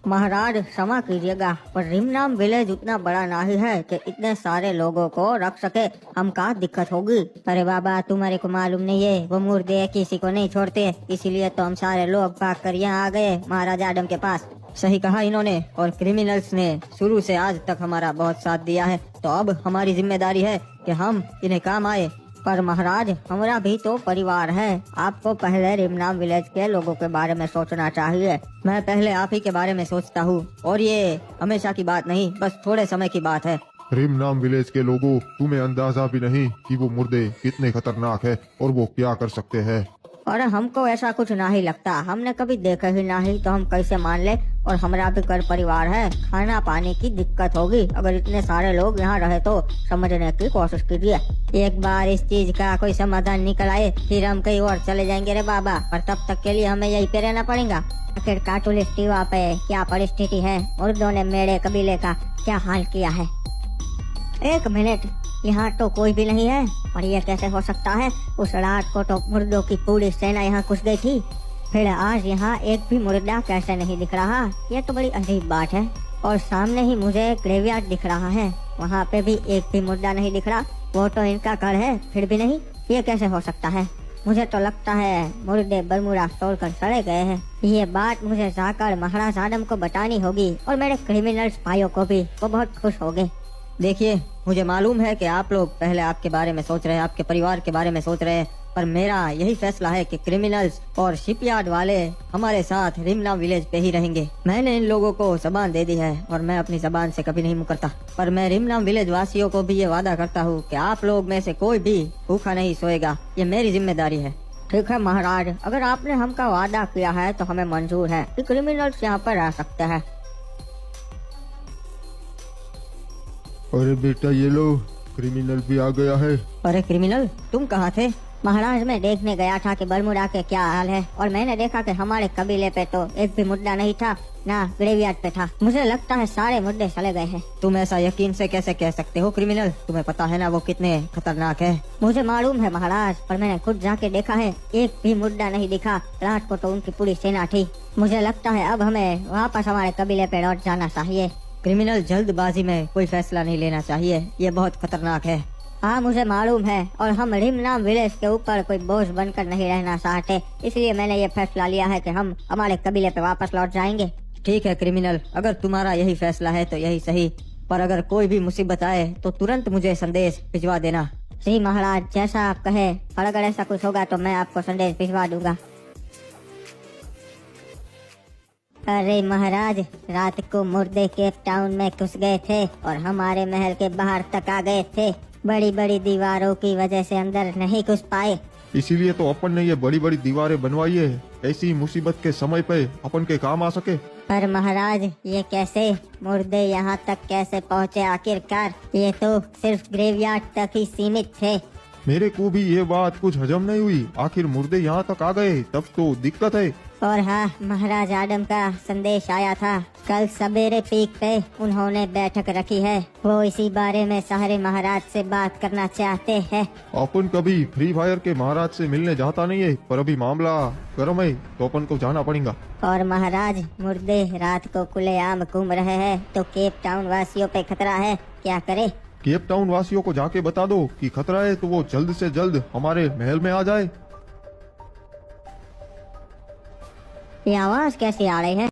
महाराज क्षमा कीजिएगा, पर रिमनाम विलेज उतना बड़ा नहीं है कि इतने सारे लोगों को रख सके। हम का दिक्कत होगी। अरे बाबा, तुम्हारे को मालूम नहीं है, वो मुर्दे किसी को नहीं छोड़ते, इसीलिए तो हम सारे लोग भाग कर यहाँ आ गए महाराज आडम के पास। सही कहा इन्होंने, और क्रिमिनल्स ने शुरू से आज तक हमारा बहुत साथ दिया है, तो अब हमारी जिम्मेदारी है कि हम इन्हें काम आए। पर महाराज, हमारा भी तो परिवार है, आपको पहले रिमनाम विलेज के लोगों के बारे में सोचना चाहिए। मैं पहले आप ही के बारे में सोचता हूँ, और ये हमेशा की बात नहीं, बस थोड़े समय की बात है। रिमनाम विलेज के लोगों, तुम्हें अंदाजा भी नहीं कि वो मुर्दे कितने खतरनाक है और वो क्या कर सकते हैं। और हमको ऐसा कुछ नहीं लगता, हमने कभी देखा ही नहीं, तो हम कैसे मान ले। और हमारा भी घर परिवार है, खाना पानी की दिक्कत होगी अगर इतने सारे लोग यहाँ रहे तो। समझने की कोशिश कीजिए, एक बार इस चीज का कोई समाधान निकल आए फिर हम कहीं और चले जाएंगे रे बाबा, पर तब तक के लिए हमें यही पे रहना पड़ेगा। आखिर काटुलिस टीवा पे क्या परिस्थिति है, मुर्दों ने मेरे कबीले का क्या हाल किया है। एक मिनट, यहाँ तो कोई भी नहीं है, और ये कैसे हो सकता है। उस रात को तो मुर्दों की पूरी सेना यहाँ घुस गई थी, फिर आज यहाँ एक भी मुर्दा कैसे नहीं दिख रहा। ये तो बड़ी अजीब बात है। और सामने ही मुझे ग्रेवयार्ड दिख रहा है, वहाँ पे भी एक भी मुर्दा नहीं दिख रहा। वो तो इनका घर है, फिर भी नहीं, ये कैसे हो सकता है। मुझे तो लगता है मुर्दे बरमूडा तोड़कर सड़े गए हैं। ये बात मुझे जाकर महाराज आडम को बतानी होगी, और मेरे क्रिमिनल्स भाइयों को भी, वो बहुत खुश होंगे। देखिए, मुझे मालूम है कि आप लोग पहले आपके बारे में सोच रहे हैं, आपके परिवार के बारे में सोच रहे हैं, पर मेरा यही फैसला है कि क्रिमिनल्स और शिपयार्ड वाले हमारे साथ रिमनाम विलेज पे ही रहेंगे। मैंने इन लोगों को जबान दे दी है, और मैं अपनी जबान से कभी नहीं मुकरता। पर मैं रिमनाम विलेज वासियों को भी ये वादा करता हूँ कि आप लोग में से कोई भी भूखा नहीं सोएगा, ये मेरी जिम्मेदारी है। ठीक है महाराज, अगर आपने हमका वादा किया है तो हमें मंजूर है कि क्रिमिनल्स यहाँ पर रह सकते हैं। अरे बेटा, ये लो, क्रिमिनल भी आ गया है। अरे क्रिमिनल, तुम कहाँ थे। महाराज, मैं देखने गया था कि बरमूडा के क्या हाल है, और मैंने देखा कि हमारे कबीले पे तो एक भी मुद्दा नहीं था, ना ग्रेवयार्ड पे था। मुझे लगता है सारे मुद्दे चले गए हैं। तुम ऐसा यकीन से कैसे कह सकते हो क्रिमिनल, तुम्हें पता है ना वो कितने खतरनाक है। मुझे मालूम है महाराज, पर मैंने खुद जाके देखा है, एक भी मुद्दा नहीं दिखा। रात को तो उनकी पूरी सेना थी। मुझे लगता है अब हमें वापस हमारे कबीले पे लौट जाना चाहिए। क्रिमिनल, जल्दबाजी में कोई फैसला नहीं लेना चाहिए, ये बहुत खतरनाक है। हाँ मुझे मालूम है, और हम रिमनाम विलेज के ऊपर कोई बोझ बनकर नहीं रहना चाहते, इसलिए मैंने ये फैसला लिया है कि हम हमारे कबीले पे वापस लौट जाएंगे। ठीक है क्रिमिनल, अगर तुम्हारा यही फैसला है तो यही सही, पर अगर कोई भी मुसीबत आए तो तुरंत मुझे संदेश भिजवा देना। जी महाराज, जैसा आप कहे, और अगर ऐसा कुछ होगा तो मैं आपको संदेश भिजवा दूंगा। अरे महाराज, रात को मुर्दे केप टाउन में घुस गए थे और हमारे महल के बाहर तक आ गए थे। बड़ी बड़ी दीवारों की वजह से अंदर नहीं घुस पाए, इसीलिए तो अपन ने ये बड़ी बड़ी दीवारें बनवाई है, ऐसी मुसीबत के समय पे अपन के काम आ सके। पर महाराज, ये कैसे मुर्दे यहाँ तक कैसे पहुँचे आखिरकार। ये तो सिर्फ ग्रेवयार्ड तक ही सीमित थे। मेरे को भी ये बात कुछ हजम नहीं हुई, आखिर मुर्दे यहाँ तक आ गए तब तो दिक्कत है। और हाँ, महाराज आडम का संदेश आया था, कल सवेरे पीक पे उन्होंने बैठक रखी है, वो इसी बारे में सारे महाराज से बात करना चाहते हैं। अपन कभी फ्री फायर के महाराज से मिलने जाता नहीं है, पर अभी मामला गर्म है तो अपन को जाना पड़ेगा। और महाराज, मुर्दे रात को खुलेआम घूम रहे हैं, तो केप टाउन वासियों पे खतरा है, क्या करे। केप टाउन वासियों को जाके बता दो कि खतरा है, तो वो जल्द से जल्द हमारे महल में आ जाए। ये आवाज कैसी आ रही है।